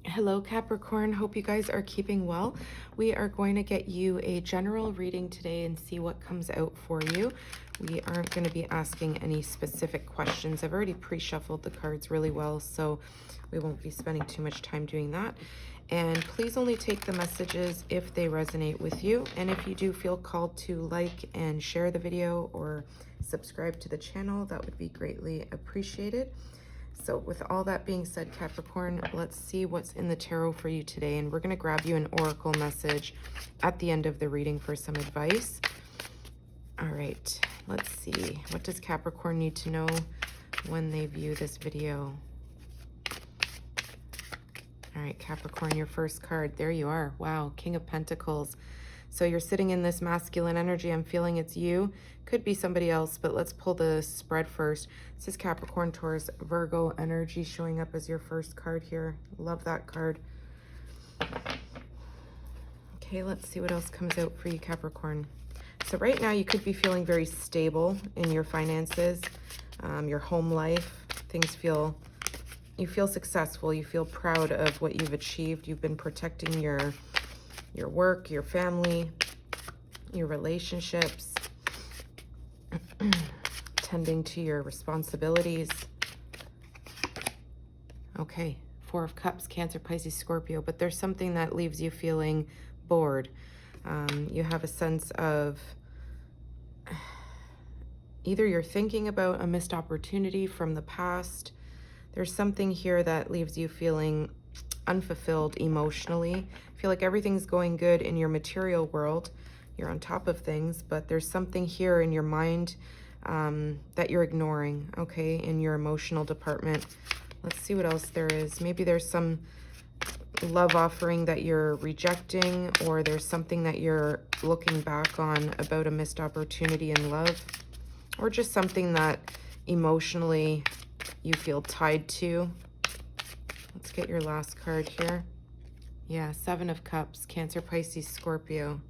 Hello, Capricorn. Hope you guys are keeping well. We are going to get you a general reading today and see what comes out for you. We aren't going to be asking any specific questions. I've already pre-shuffled the cards really well, so we won't be spending too much time doing that. And please only take the messages if they resonate with you. And if you do feel called to like and share the video or subscribe to the channel, that would be greatly appreciated. So with all that being said, Capricorn, let's see what's in the tarot for you today. And we're going to grab you an oracle message at the end of the reading for some advice. All right, let's see. What does Capricorn need to know when they view this video? All right, Capricorn, your first card. There you are. Wow, King of Pentacles. So you're sitting in this masculine energy. I'm feeling it's you. Could be somebody else, but let's pull the spread first. This is Capricorn, Taurus, Virgo energy showing up as your first card here. Love that card. Okay, let's see what else comes out for you, Capricorn. So right now you could be feeling very stable in your finances, your home life. You feel successful. You feel proud of what you've achieved. You've been protecting your work, your family, your relationships, tending to your responsibilities. Okay, Four of Cups, Cancer, Pisces, Scorpio, but there's something that leaves you feeling bored. You have a sense of either you're thinking about a missed opportunity from the past. There's something here that leaves you feeling unfulfilled emotionally. I feel like everything's going good in your material world. You're on top of things, but there's something here in your mind that you're ignoring, okay, in your emotional department. Let's see what else there is. Maybe there's some love offering that you're rejecting, or there's something that you're looking back on about a missed opportunity in love, or just something that emotionally you feel tied to. Let's get your last card here. Yeah, Seven of Cups, Cancer, Pisces, Scorpio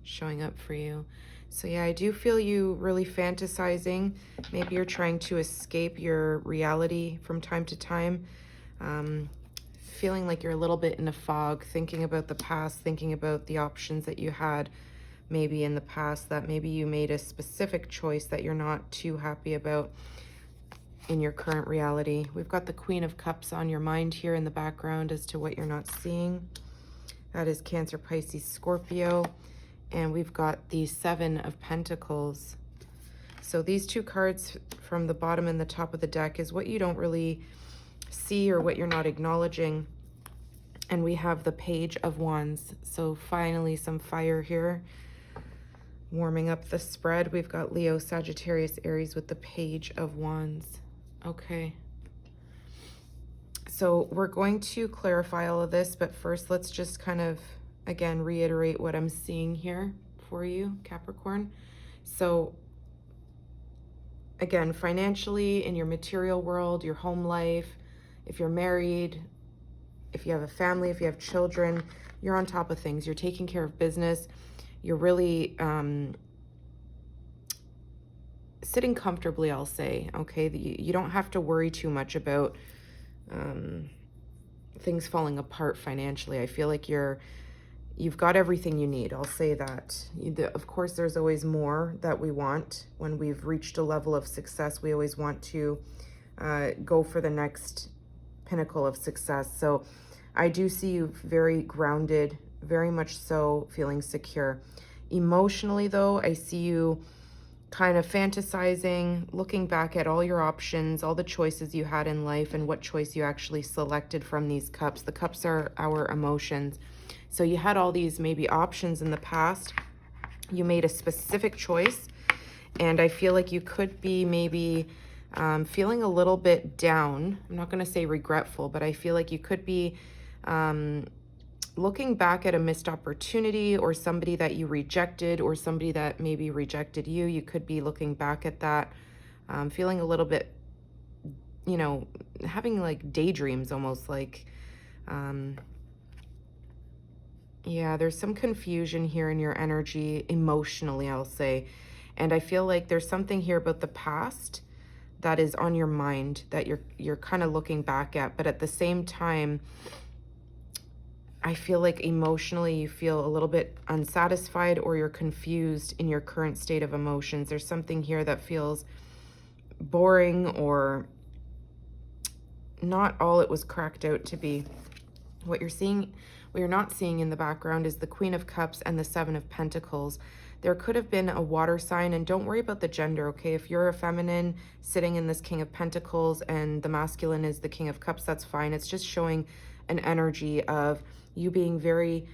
showing up for you. So yeah, I do feel you really fantasizing. Maybe you're trying to escape your reality from time to time. Feeling like you're a little bit in a fog, thinking about the past, thinking about the options that you had maybe in the past, that maybe you made a specific choice that you're not too happy about in your current reality. We've got the Queen of Cups on your mind here in the background as to what you're not seeing. That is Cancer, Pisces, Scorpio. And we've got the Seven of Pentacles. So these two cards from the bottom and the top of the deck is what you don't really see or what you're not acknowledging. And we have the Page of Wands. So finally some fire here. Warming up the spread. We've got Leo, Sagittarius, Aries with the Page of Wands. Okay. So we're going to clarify all of this, but first let's just kind of, again, reiterate what I'm seeing here for you, Capricorn. So again, financially, in your material world, your home life, if you're married, if you have a family, if you have children, you're on top of things. You're taking care of business. You're really sitting comfortably, I'll say, okay? You don't have to worry too much about things falling apart financially. I feel like you've got everything you need. I'll say that. Of course, there's always more that we want. When we've reached a level of success, we always want to go for the next pinnacle of success. So I do see you very grounded, very much so, feeling secure. Emotionally, though, I see you kind of fantasizing, looking back at all your options, all the choices you had in life, and what choice you actually selected from these cups. The cups are our emotions. So you had all these maybe options in the past. You made a specific choice, and I feel like you could be maybe feeling a little bit down. I'm not going to say regretful, but I feel like you could be looking back at a missed opportunity, or somebody that you rejected, or somebody that maybe rejected you. You could be looking back at that, feeling a little bit, you know, having like daydreams almost, like, yeah, there's some confusion here in your energy emotionally, I'll say. And I feel like there's something here about the past that is on your mind that you're kind of looking back at, but at the same time, I feel like emotionally you feel a little bit unsatisfied, or you're confused in your current state of emotions. There's something here that feels boring or not all it was cracked out to be. What you're not seeing in the background is the Queen of Cups and the Seven of Pentacles. There could have been a water sign, and don't worry about the gender, okay? If you're a feminine sitting in this King of Pentacles and the masculine is the King of Cups, that's fine. It's just showing an energy of you being very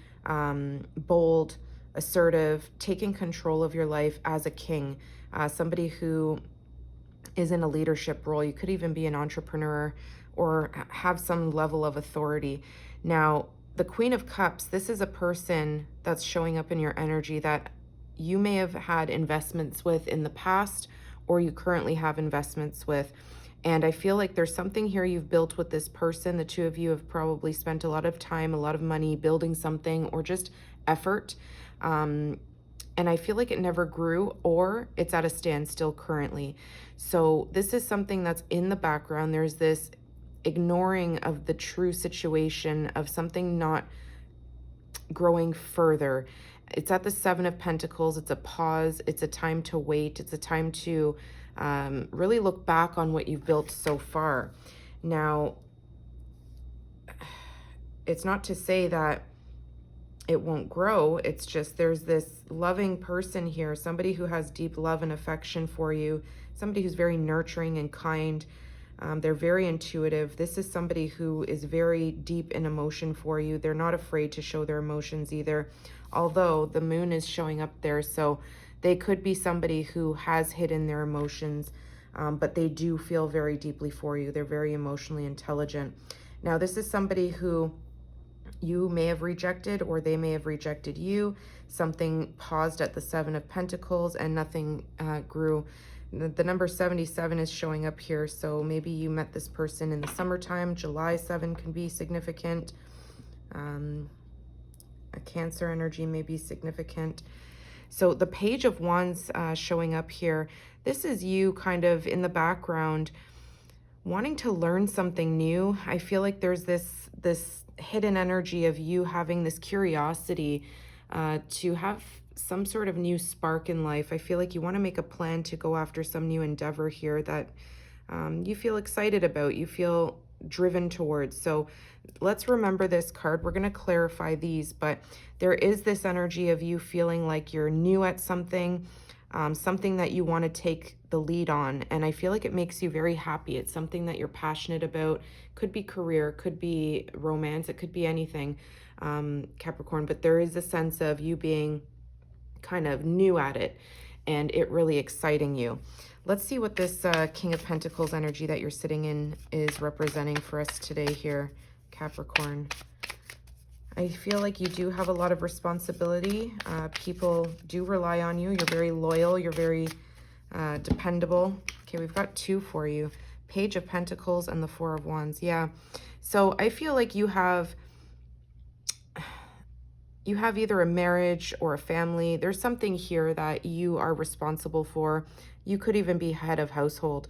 bold, assertive, taking control of your life as a king, somebody who is in a leadership role. You could even be an entrepreneur or have some level of authority. Now, the Queen of Cups, this is a person that's showing up in your energy that you may have had investments with in the past, or you currently have investments with. And I feel like there's something here you've built with this person. The two of you have probably spent a lot of time, a lot of money building something, or just effort. And I feel like it never grew, or it's at a standstill currently. So this is something that's in the background. There's this ignoring of the true situation of something not growing further. It's at the Seven of Pentacles. It's a pause. It's a time to wait. It's a time to really look back on what you've built so far. Now, it's not to say that it won't grow. It's just there's this loving person here, somebody who has deep love and affection for you, somebody who's very nurturing and kind. They're very intuitive. This is somebody who is very deep in emotion for you. They're not afraid to show their emotions either, although the moon is showing up there. So they could be somebody who has hidden their emotions, but they do feel very deeply for you. They're very emotionally intelligent. Now, this is somebody who you may have rejected, or they may have rejected you. Something paused at the Seven of Pentacles and nothing grew. The number 77 is showing up here, so maybe you met this person in the summertime. July 7 can be significant. A Cancer energy may be significant. So the Page of Wands showing up here, this is you kind of in the background wanting to learn something new. I feel like there's this hidden energy of you having this curiosity to have some sort of new spark in life. I feel like you want to make a plan to go after some new endeavor here that you feel excited about, you feel driven towards. So let's remember this card. We're going to clarify these, but there is this energy of you feeling like you're new at something, something that you want to take the lead on. And I feel like it makes you very happy. It's something that you're passionate about. Could be career, could be romance, it could be anything, Capricorn. But there is a sense of you being kind of new at it and it really exciting you. Let's see what this King of Pentacles energy that you're sitting in is representing for us today here, Capricorn. I feel like you do have a lot of responsibility. People do rely on you. You're very loyal. You're very dependable. Okay, we've got two for you. Page of Pentacles and the Four of Wands. Yeah. So I feel like you have either a marriage or a family. There's something here that you are responsible for. You could even be head of household.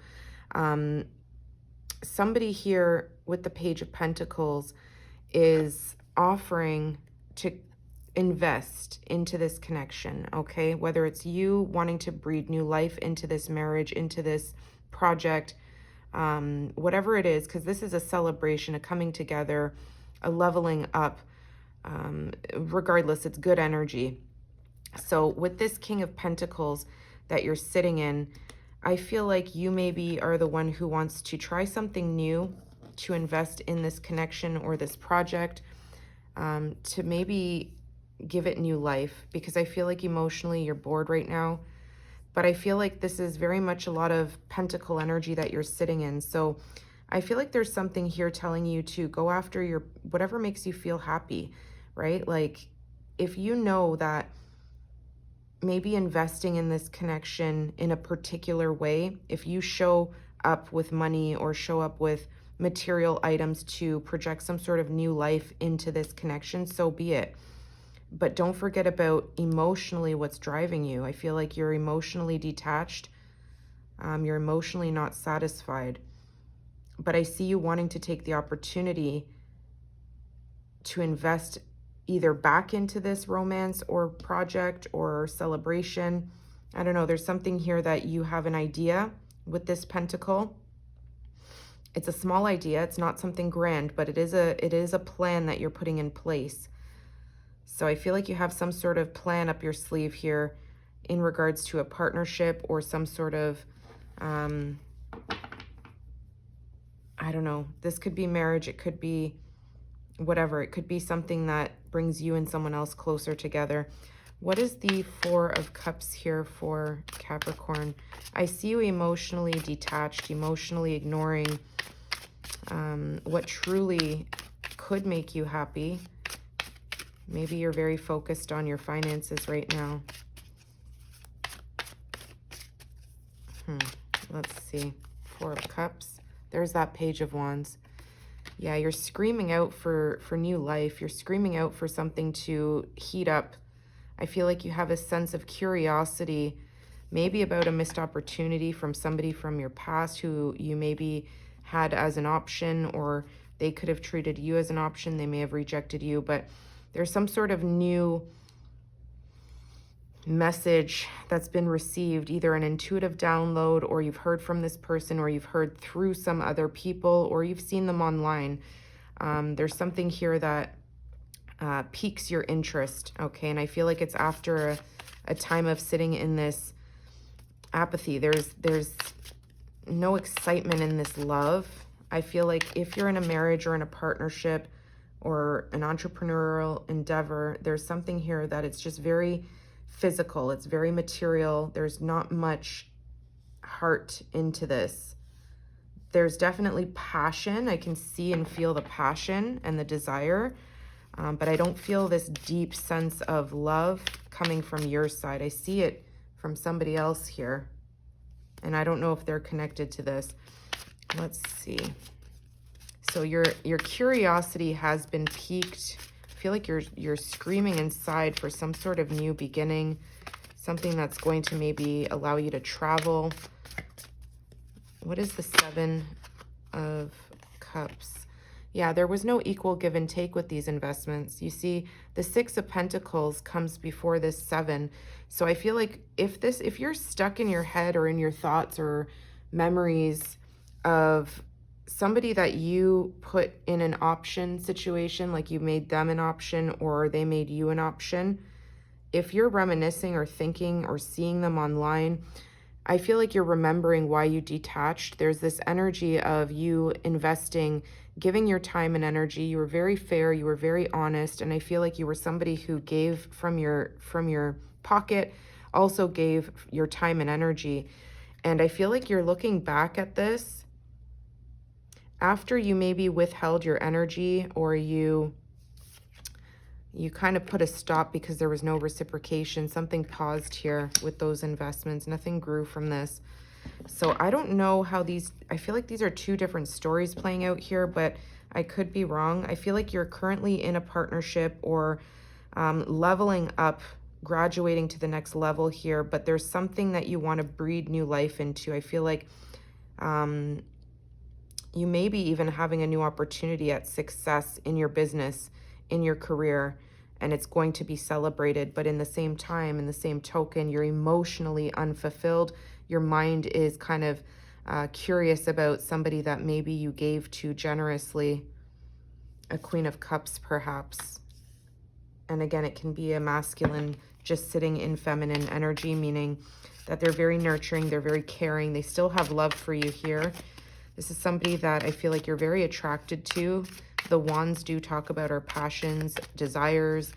Somebody here with the Page of Pentacles is offering to invest into this connection, okay? Whether it's you wanting to breathe new life into this marriage, into this project, whatever it is, because this is a celebration, a coming together, a leveling up. Regardless, it's good energy. So with this King of Pentacles that you're sitting in, I feel like you maybe are the one who wants to try something new, to invest in this connection or this project, to maybe give it new life, because I feel like emotionally you're bored right now. But I feel like this is very much a lot of pentacle energy that you're sitting in. So I feel like there's something here telling you to go after your whatever makes you feel happy, right? Like if you know that maybe investing in this connection in a particular way, if you show up with money or show up with material items to project some sort of new life into this connection, so be it. But don't forget about emotionally what's driving you. I feel like you're emotionally detached. You're emotionally not satisfied. But I see you wanting to take the opportunity to invest either back into this romance or project or celebration. I don't know. There's something here that you have an idea with this pentacle. It's a small idea. It's not something grand, but it is a plan that you're putting in place. So I feel like you have some sort of plan up your sleeve here in regards to a partnership or some sort of, I don't know, this could be marriage. It could be whatever. It could be something that brings you and someone else closer together. What is the Four of Cups here for Capricorn? I see you emotionally detached, emotionally ignoring what truly could make you happy. Maybe you're very focused on your finances right now. Let's see. Four of Cups. There's that Page of Wands. Yeah, you're screaming out for new life. You're screaming out for something to heat up. I feel like you have a sense of curiosity, maybe about a missed opportunity from somebody from your past who you maybe had as an option, or they could have treated you as an option. They may have rejected you, but there's some sort of new message that's been received, either an intuitive download, or you've heard from this person, or you've heard through some other people, or you've seen them online. There's something here that piques your interest, okay? And I feel like it's after a time of sitting in this apathy. There's no excitement in this love. I feel like if you're in a marriage or in a partnership or an entrepreneurial endeavor, there's something here that it's just very physical. It's very material. There's not much heart into this. There's definitely passion. I can see and feel the passion and the desire, but I don't feel this deep sense of love coming from your side. I see it from somebody else here, and I don't know if they're connected to this. Let's see. So your curiosity has been piqued. I feel like you're screaming inside for some sort of new beginning, something that's going to maybe allow you to travel. What is the Seven of Cups? Yeah, there was no equal give and take with these investments. You see, the Six of Pentacles comes before this Seven. So I feel like if you're stuck in your head or in your thoughts or memories of somebody that you put in an option situation, like you made them an option or they made you an option, if you're reminiscing or thinking or seeing them online, I feel like you're remembering why you detached. There's this energy of you investing, giving your time and energy. You were very fair, you were very honest, and I feel like you were somebody who gave from your pocket, also gave your time and energy. And I feel like you're looking back at this after you maybe withheld your energy, or you kind of put a stop because there was no reciprocation. Something paused here with those investments. Nothing grew from this. So I don't know how I feel like these are two different stories playing out here, but I could be wrong. I feel like you're currently in a partnership or leveling up, graduating to the next level here, but there's something that you want to breathe new life into. I feel like you may be even having a new opportunity at success in your business, in your career, and it's going to be celebrated. But in the same time, in the same token, you're emotionally unfulfilled. Your mind is kind of curious about somebody that maybe you gave to generously. A Queen of Cups, perhaps. And again, it can be a masculine just sitting in feminine energy, meaning that they're very nurturing, they're very caring, they still have love for you here. This is somebody that I feel like you're very attracted to. The wands do talk about our passions, desires.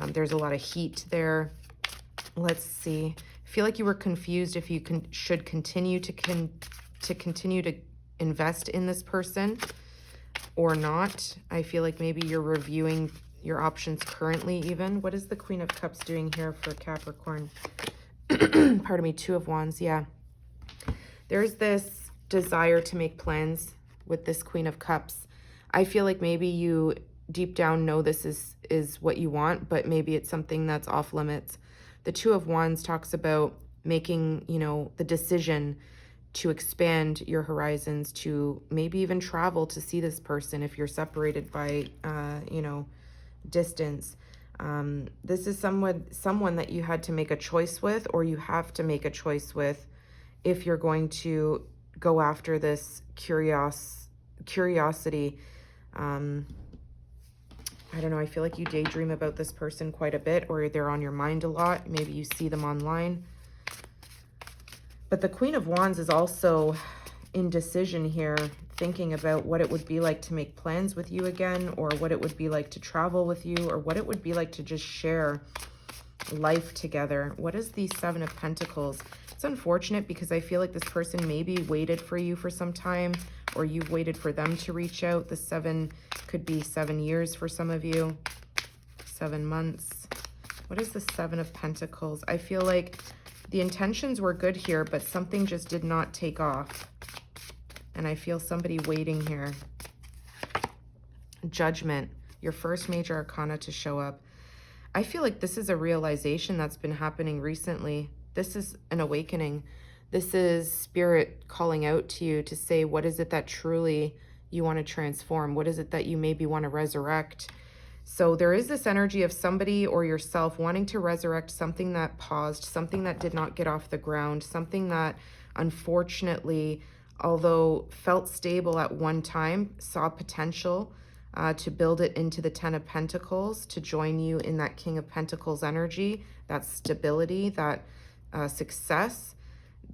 There's a lot of heat there. Let's see. I feel like you were confused if you should continue to invest in this person or not. I feel like maybe you're reviewing your options currently even. What is the Queen of Cups doing here for Capricorn? Pardon me, Two of Wands, yeah. There's this desire to make plans with this Queen of Cups. I feel like maybe you deep down know this is what you want, but maybe it's something that's off limits. The Two of Wands talks about making, the decision to expand your horizons, to maybe even travel to see this person if you're separated by, distance. This is someone that you had to make a choice with, or you have to make a choice with if you're going to go after this curiosity. I don't know, I feel like you daydream about this person quite a bit, or they're on your mind a lot. Maybe you see them online. But the Queen of Wands is also indecision here, thinking about what it would be like to make plans with you again, or what it would be like to travel with you, or what it would be like to just share life together. What is the Seven of Pentacles? It's unfortunate because I feel like this person maybe waited for you for some time, or you've waited for them to reach out. The 7 could be 7 years for some of you, 7 months. What is the Seven of Pentacles? I feel like the intentions were good here, but something just did not take off. And I feel somebody waiting here. Judgment, your first major arcana to show up. I feel like this is a realization that's been happening recently. This is an awakening. This is spirit calling out to you to say, what is it that truly you want to transform? What is it that you maybe want to resurrect? So there is this energy of somebody or yourself wanting to resurrect something that paused, something that did not get off the ground, something that unfortunately, although felt stable at one time, saw potential to build it into the 10 of Pentacles, to join you in that King of Pentacles energy, that stability, that success.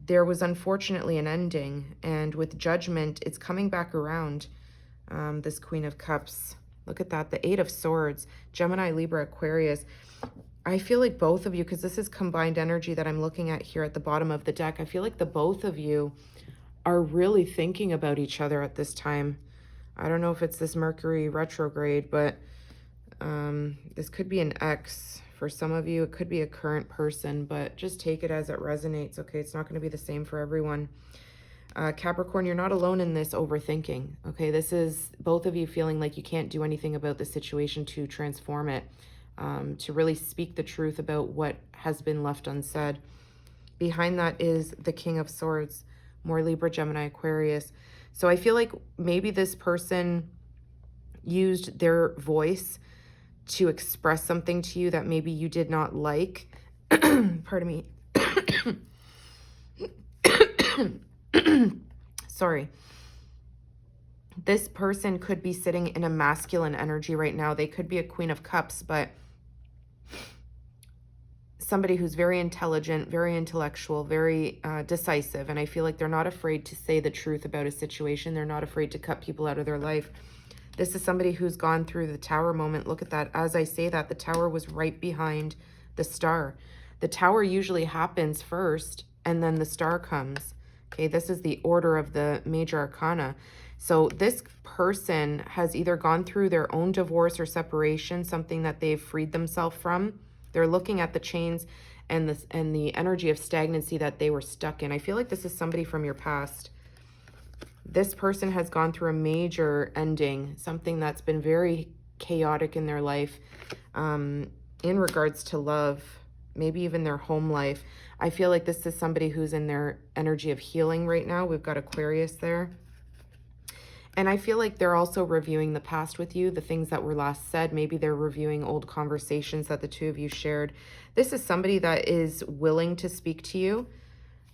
There was unfortunately an ending, and with Judgment, it's coming back around. This Queen of Cups, look at that, the 8 of Swords, Gemini, Libra, Aquarius. I feel like both of you, because this is combined energy that I'm looking at here at the bottom of the deck, I feel like the both of you are really thinking about each other at this time. I don't know if it's this Mercury retrograde, but this could be an ex for some of you. It could be a current person, but just take it as it resonates, okay? It's not going to be the same for everyone. Capricorn, you're not alone in this overthinking, okay? This is both of you feeling like you can't do anything about the situation to transform it, to really speak the truth about what has been left unsaid. Behind that is the King of Swords, more Libra, Gemini, Aquarius. So I feel like maybe this person used their voice to express something to you that maybe you did not like. Pardon me. Sorry. This person could be sitting in a masculine energy right now. They could be a Queen of Cups, but somebody who's very intelligent, very intellectual, very decisive. And I feel like they're not afraid to say the truth about a situation. They're not afraid to cut people out of their life. This is somebody who's gone through the Tower moment. Look at that. As I say that, the Tower was right behind the Star. The Tower usually happens first, and then the Star comes. Okay, this is the order of the major arcana. So this person has either gone through their own divorce or separation, something that they've freed themselves from. They're looking at the chains and the energy of stagnancy that they were stuck in. I feel like this is somebody from your past. This person has gone through a major ending, something that's been very chaotic in their life, in regards to love, maybe even their home life. I feel like this is somebody who's in their energy of healing right now. We've got Aquarius there. And I feel like they're also reviewing the past with you, the things that were last said. Maybe they're reviewing old conversations that the two of you shared. This is somebody that is willing to speak to you.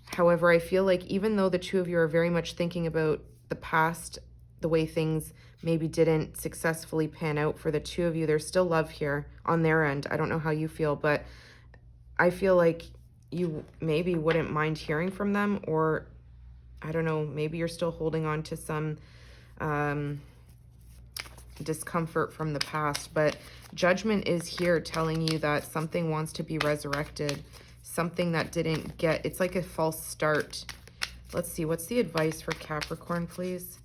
However, I feel like even though the two of you are very much thinking about the past, the way things maybe didn't successfully pan out for the two of you, there's still love here on their end. I don't know how you feel, but I feel like you maybe wouldn't mind hearing from them, or I don't know, maybe you're still holding on to some discomfort from the past. But Judgment is here telling you that something wants to be resurrected, something that didn't get, it's like a false start. Let's see, what's the advice for Capricorn, please?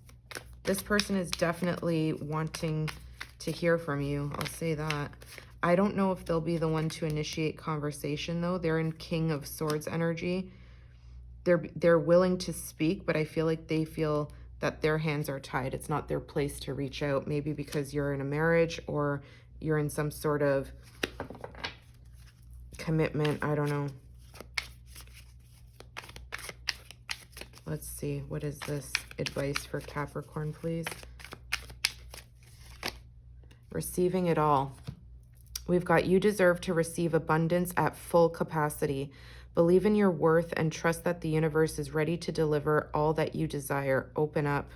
This person is definitely wanting to hear from you, I'll say that. I don't know if they'll be the one to initiate conversation, though. They're in King of Swords energy. They're willing to speak, but I feel like they feel that their hands are tied. It's not their place to reach out, maybe because you're in a marriage or you're in some sort of commitment. I don't know. Let's see. What is this advice for Capricorn, please? Receiving it all. We've got you deserve to receive abundance at full capacity. Believe in your worth and trust that the universe is ready to deliver all that you desire. Open up.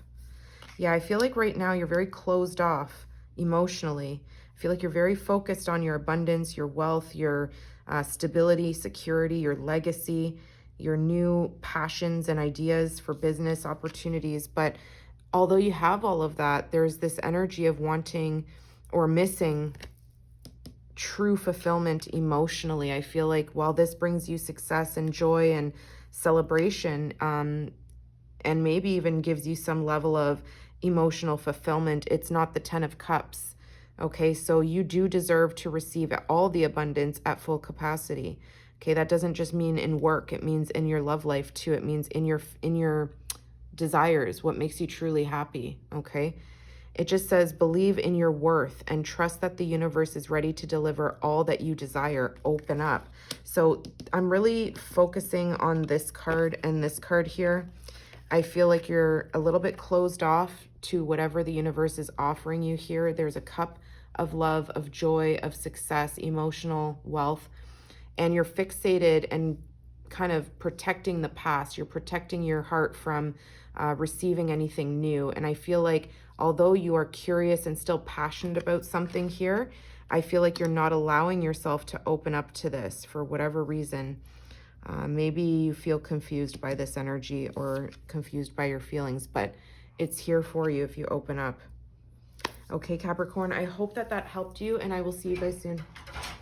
Yeah, I feel like right now you're very closed off emotionally. I feel like you're very focused on your abundance, your wealth, your stability, security, your legacy, your new passions and ideas for business opportunities. But although you have all of that, there's this energy of wanting or missing true fulfillment emotionally. I feel like while this brings you success and joy and celebration, and maybe even gives you some level of emotional fulfillment, it's not the 10 of Cups. Okay, so you do deserve to receive all the abundance at full capacity. Okay, that doesn't just mean in work, it means in your love life too. It means in your desires, what makes you truly happy. Okay, it just says believe in your worth and trust that the universe is ready to deliver all that you desire. Open up. So I'm really focusing on this card and this card here. I feel like you're a little bit closed off to whatever the universe is offering you here. There's a cup of love, of joy, of success, emotional wealth, and you're fixated and kind of protecting the past. You're protecting your heart from receiving anything new. And I feel like although you are curious and still passionate about something here, I feel like you're not allowing yourself to open up to this for whatever reason. Maybe you feel confused by this energy or confused by your feelings, but it's here for you if you open up. Okay, Capricorn, I hope that that helped you, and I will see you guys soon.